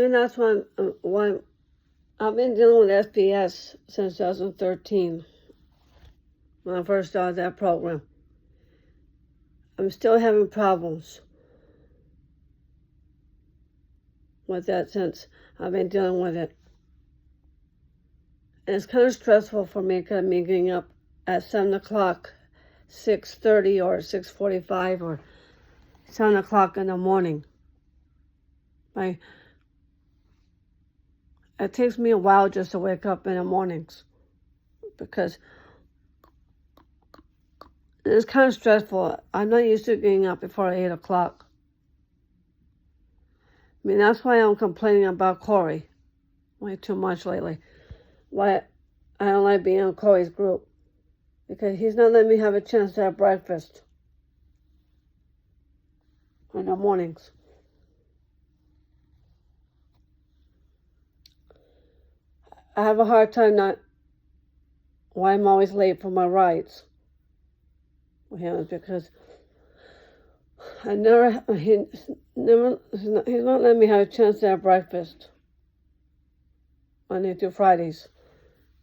And that's why I've been dealing with SPS since 2013, when I first started that program. I'm still having problems with that since I've been dealing with it. And it's kind of stressful for me because I'm getting up at 7 o'clock, 6:30 or 6:45 or 7 o'clock in the morning. It takes me a while just to wake up in the mornings because it's kind of stressful. I'm not used to getting up before 8 o'clock. I mean, that's why I'm complaining about Corey way too much lately. Why I don't like being in Corey's group. Because he's not letting me have a chance to have breakfast in the mornings. I have a hard time why I'm always late for my rides with him is because he's not letting me have a chance to have breakfast Monday through Fridays.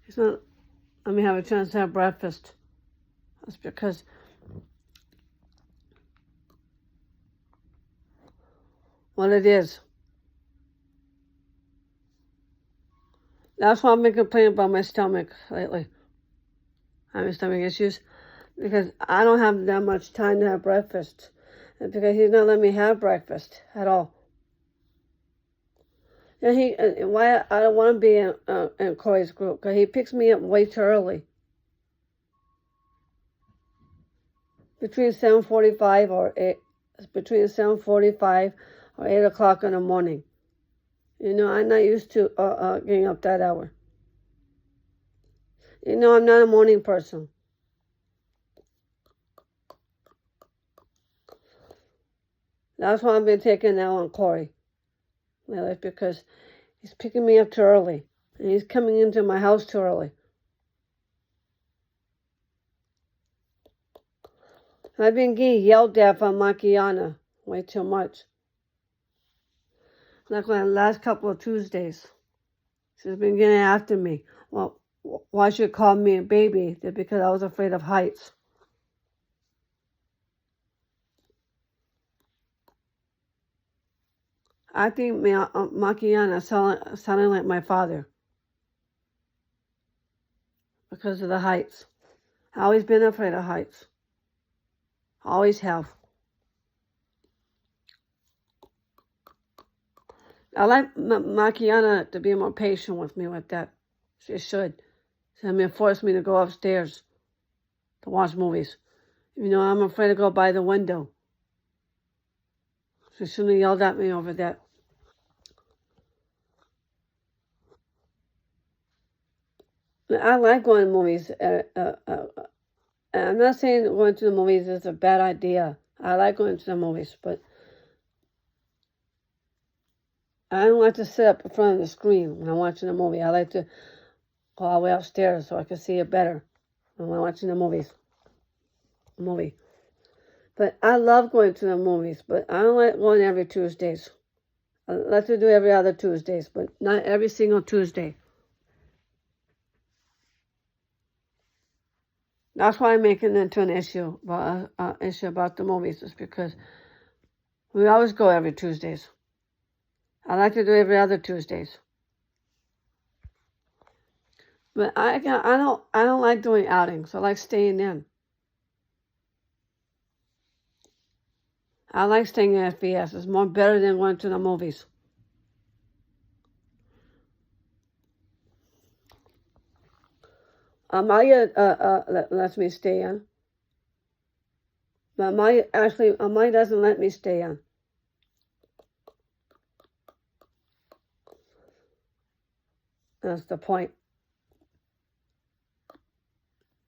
He's not letting me have a chance to have breakfast. That's because what it is. That's why I've been complaining about my stomach lately. I'm having stomach issues because I don't have that much time to have breakfast. And because he's not letting me have breakfast at all. And why I don't want to be in Corey's group, because he picks me up way too early. Between 7:45 or 8 o'clock in the morning. You know, I'm not used to getting up that hour. You know, I'm not a morning person. That's why I've been taking now on Corey lately, because he's picking me up too early. And he's coming into my house too early. I've been getting yelled at from Makiana way too much. Like the last couple of Tuesdays. She's been getting after me. Well, why she called me a baby? Because I was afraid of heights. I think Makiana sounded like my father because of the heights. I've always been afraid of heights. Always have. I like Makiana to be more patient with me with that. She should. She force me to go upstairs to watch movies. You know, I'm afraid to go by the window. She shouldn't have yelled at me over that. I like going to movies. I'm not saying going to the movies is a bad idea. I like going to the movies, but I don't like to sit up in front of the screen when I'm watching a movie. I like to go all the way upstairs so I can see it better when I'm watching the movie. But I love going to the movies, but I don't like going every Tuesdays. I like to do every other Tuesdays, but not every single Tuesday. That's why I'm making it into an issue about the movies, is because we always go every Tuesdays. I like to do every other Tuesdays. But I don't like doing outings. I like staying in. I like staying at FBS. It's more better than going to the movies. Amalia lets me stay in. But Amalia doesn't let me stay in. That's the point.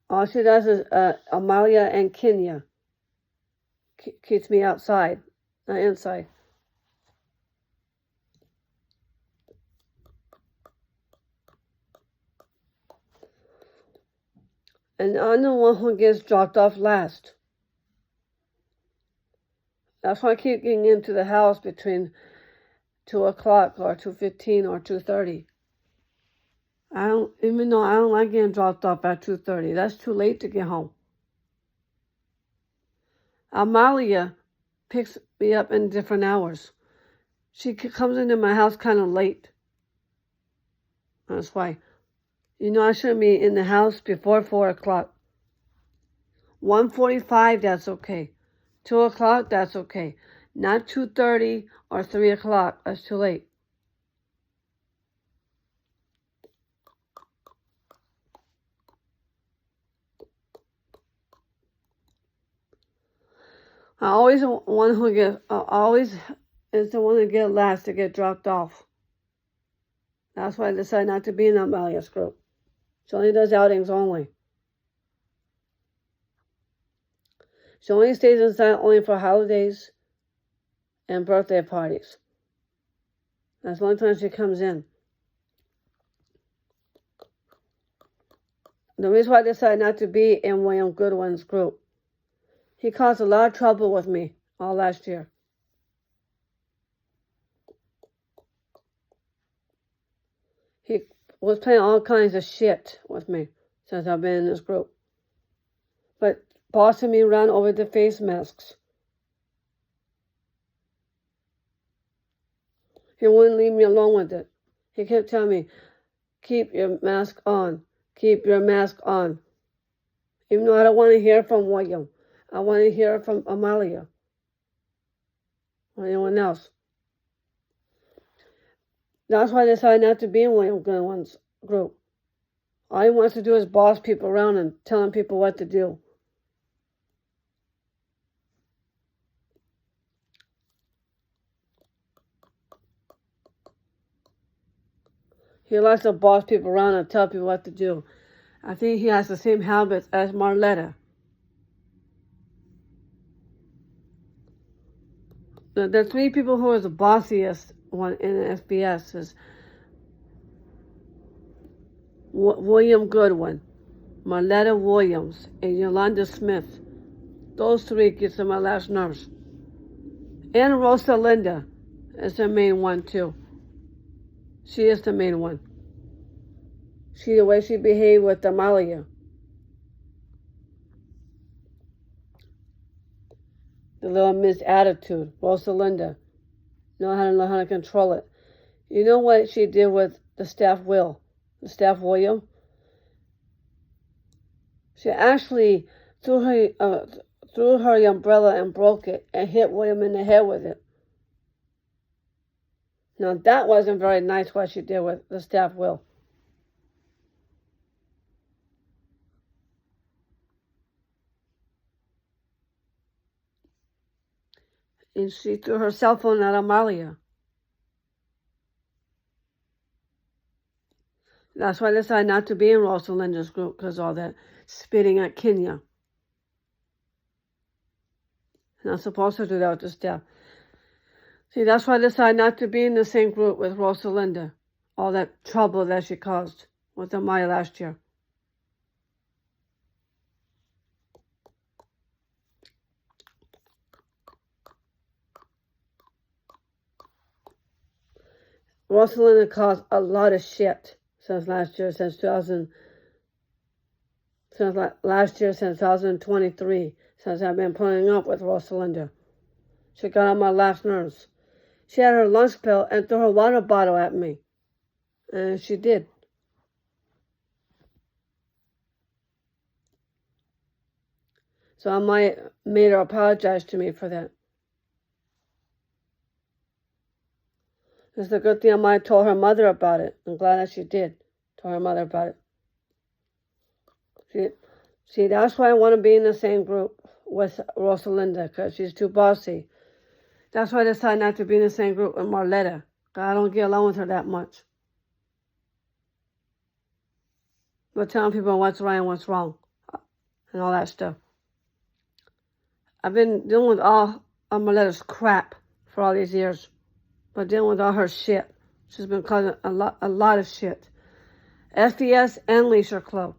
All she does is Amalia and Kenya keeps me outside, not inside. And I'm the one who gets dropped off last. That's why I keep getting into the house between 2 o'clock or 2:15 or 2:30. Even though I don't like getting dropped off at 2:30. That's too late to get home. Amalia picks me up in different hours. She comes into my house kind of late. That's why. I shouldn't be in the house before 4 o'clock. 1:45, that's okay. 2 o'clock, that's okay. Not 2:30 or 3 o'clock. That's too late. I always is the one who get last to get dropped off. That's why I decided not to be in Amalia's group. She only does outings only. She only stays inside only for holidays and birthday parties. That's the only time she comes in. The reason why I decided not to be in William Goodwin's group, he caused a lot of trouble with me all last year. He was playing all kinds of shit with me since I've been in this group. But bossing me around over the face masks. He wouldn't leave me alone with it. He kept telling me, keep your mask on. Keep your mask on. Even though I don't want to hear from William. I want to hear from Amalia. Or anyone else. That's why I decided not to be in William Goodwin's group. All he wants to do is boss people around and telling people what to do. He likes to boss people around and tell people what to do. I think he has the same habits as Marletta. The three people who are the bossiest one in the SBS is William Goodwin, Marletta Williams, and Yolanda Smith. Those three gets on my last nerves. And Rosalinda is the main one too. She is the main one. The way she behaved with Amalia. The little Miss Attitude, Rosalinda. Know how to control it. You know what she did with the staff William? She actually threw her umbrella and broke it and hit William in the head with it. Now that wasn't very nice what she did with the staff Will. And she threw her cell phone at Amalia. That's why I decided not to be in Rosalinda's group, because all that spitting at Kenya. Not supposed to do that with the staff. See, that's why I decided not to be in the same group with Rosalinda. All that trouble that she caused with Amalia last year. Rosalinda caused a lot of shit since last year, since 2023, since I've been putting up with Rosalinda. She got on my last nerves. She had her lunch pail and threw her water bottle at me. And she did. So I made her apologize to me for that. It's a good thing I might have told her mother about it. I'm glad that she did. Told her mother about it. See, that's why I want to be in the same group with Rosalinda, because she's too bossy. That's why I decided not to be in the same group with Marletta. I don't get along with her that much. But telling people what's right and what's wrong. And all that stuff. I've been dealing with all of Marletta's crap for all these years. But dealing with all her shit. She's been causing a lot of shit. SBS and Leisure Club.